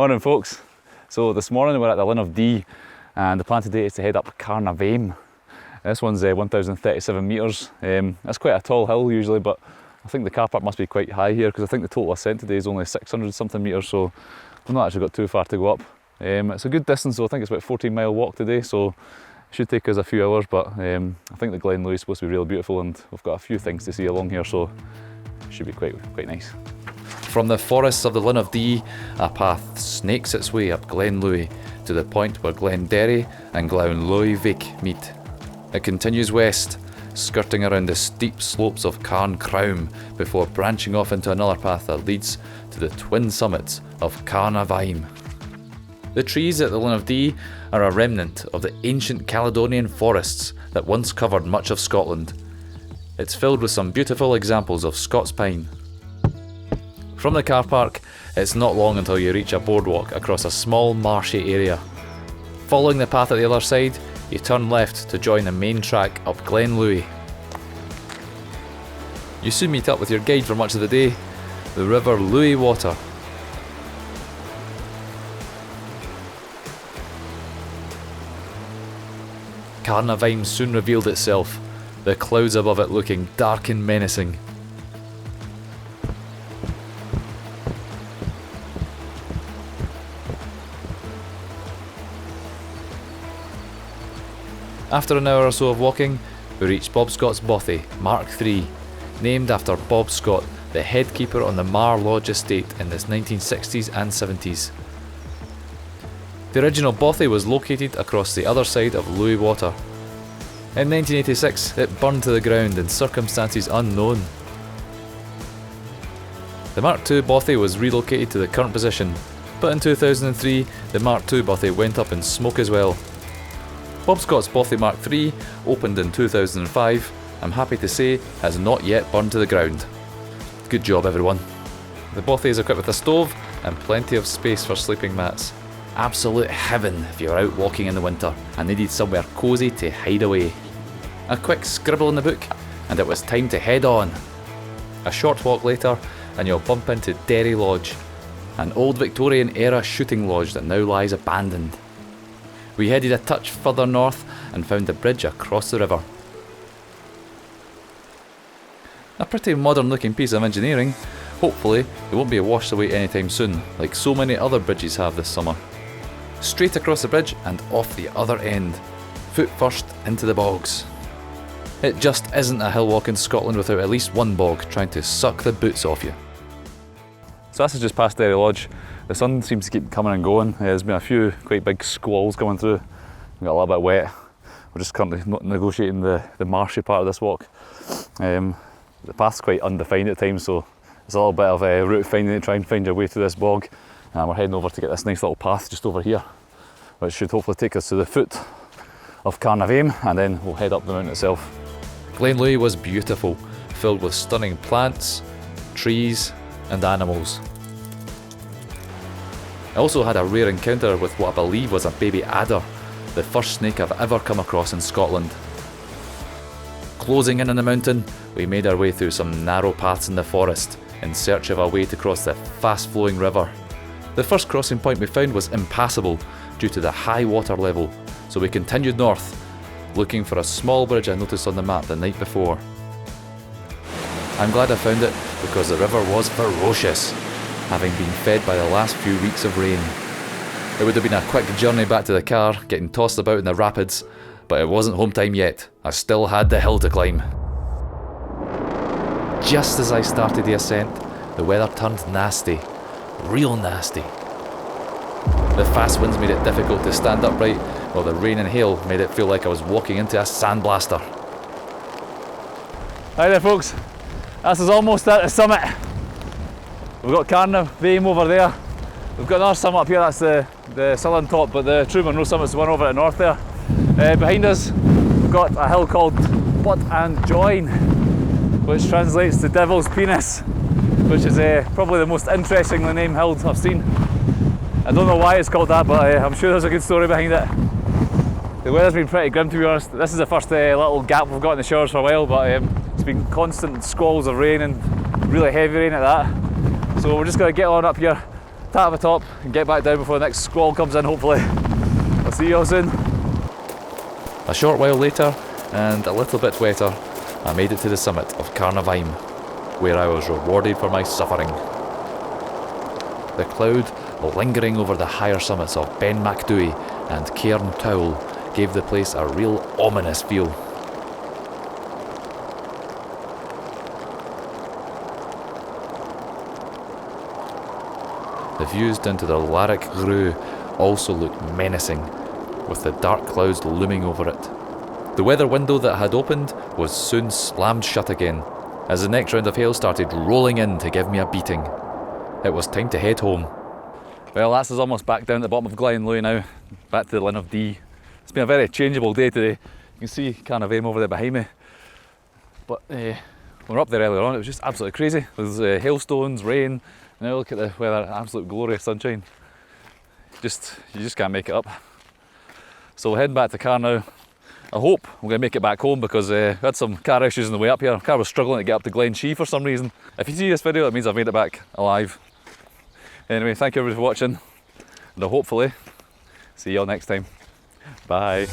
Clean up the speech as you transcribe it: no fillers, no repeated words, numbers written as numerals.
Morning folks. So this morning we're at the Linn of Dee and the plan today is to head up Carn. This one's 1,037 metres. That's quite a tall hill usually, but I think the car park must be quite high here because I think the total ascent today is only 600 something metres, so we've not actually got too far to go up. It's a good distance, so I think it's about a 14-mile walk today, so it should take us a few hours, but I think the Glen Lui is supposed to be really beautiful and we've got a few things to see along here, so it should be quite nice. From the forests of the Linn of Dee, a path snakes its way up Glen Lui to the point where Glen Derry and Glen Lui meet. It continues west, skirting around the steep slopes of Carn before branching off into another path that leads to the twin summits of mhaim. The trees at the Linn of Dee are a remnant of the ancient Caledonian forests that once covered much of Scotland. It's filled with some beautiful examples of Scots pine. From the car park, it's not long until you reach a boardwalk across a small marshy area. Following the path at the other side, you turn left to join the main track up Glen Lui. You soon meet up with your guide for much of the day, the River Lui water. Carn soon revealed itself, the clouds above it looking dark and menacing. After an hour or so of walking, we reached Bob Scott's bothy, Mark III, named after Bob Scott, the head keeper on the Mar Lodge estate in the 1960s and 70s. The original bothy was located across the other side of Lui Water. In 1986, it burned to the ground in circumstances unknown. The Mark II bothy was relocated to the current position, but in 2003, the Mark II bothy went up in smoke as well. Bob Scott's bothy Mark III opened in 2005, I'm happy to say has not yet burned to the ground. Good job everyone. The bothy is equipped with a stove and plenty of space for sleeping mats. Absolute heaven if you're out walking in the winter and needed somewhere cosy to hide away. A quick scribble in the book and it was time to head on. A short walk later and you'll bump into Derry Lodge, an old Victorian era shooting lodge that now lies abandoned. We headed a touch further north and found a bridge across the river. A pretty modern looking piece of engineering. Hopefully it won't be washed away anytime soon, like so many other bridges have this summer. Straight across the bridge and off the other end, foot first into the bogs. It just isn't a hill walk in Scotland without at least one bog trying to suck the boots off you. So this is just past Derry Lodge. The sun seems to keep coming and going. There's been a few quite big squalls coming through. We got a little bit wet. We're just currently negotiating the marshy part of this walk. The path's quite undefined at times, so it's a little bit of a route finding to try and find your way through this bog. And we're heading over to get this nice little path just over here, which should hopefully take us to the foot of Carn, and then we'll head up the mountain itself. Glen Lui was beautiful, filled with stunning plants, trees and animals. I also had a rare encounter with what I believe was a baby adder, the first snake I've ever come across in Scotland. Closing in on the mountain, we made our way through some narrow paths in the forest in search of a way to cross the fast-flowing river. The first crossing point we found was impassable due to the high water level, so we continued north, looking for a small bridge I noticed on the map the night before. I'm glad I found it because the river was ferocious, having been fed by the last few weeks of rain. It would have been a quick journey back to the car, getting tossed about in the rapids, but it wasn't home time yet. I still had the hill to climb. Just as I started the ascent, the weather turned nasty. Real nasty. The fast winds made it difficult to stand upright, while the rain and hail made it feel like I was walking into a sandblaster. Hi there folks, this is almost at the summit. We've got Carn over there. We've got another summit up here, that's the southern top, but the true Munro summit's the one over at the north there. Behind us we've got a hill called But and Join, which translates to Devil's Penis, which is probably the most interestingly named hill I've seen. I don't know why it's called that, but I'm sure there's a good story behind it. The weather's been pretty grim, to be honest. This is the first little gap we've got in the showers for a while, but it's been constant squalls of rain and really heavy rain at that. So we're just going to get on up here tap the top and get back down before the next squall comes in, hopefully. I'll see you all soon. A short while later, and a little bit wetter, I made it to the summit of Carn, where I was rewarded for my suffering. The cloud lingering over the higher summits of Ben Macdui and Cairn gave the place a real ominous feel. The views down to the Larrick Grue also looked menacing, with the dark clouds looming over it. The weather window that had opened was soon slammed shut again, as the next round of hail started rolling in to give me a beating. It was time to head home. Well, that's us almost back down at the bottom of Glen Lui now, back to the Linn of Dee. It's been a very changeable day today. You can see Carn over there behind me. But when we were up there earlier on, it was just absolutely crazy. There's hailstones, rain. Now look at the weather, absolute glorious sunshine. You just can't make it up. So we're heading back to Carn now. I hope we're going to make it back home because we had some car issues on the way up here. The car was struggling to get up to Glen Lui for some reason. If you see this video, it means I've made it back alive. Anyway, thank you everybody for watching, and I'll hopefully see you all next time. Bye.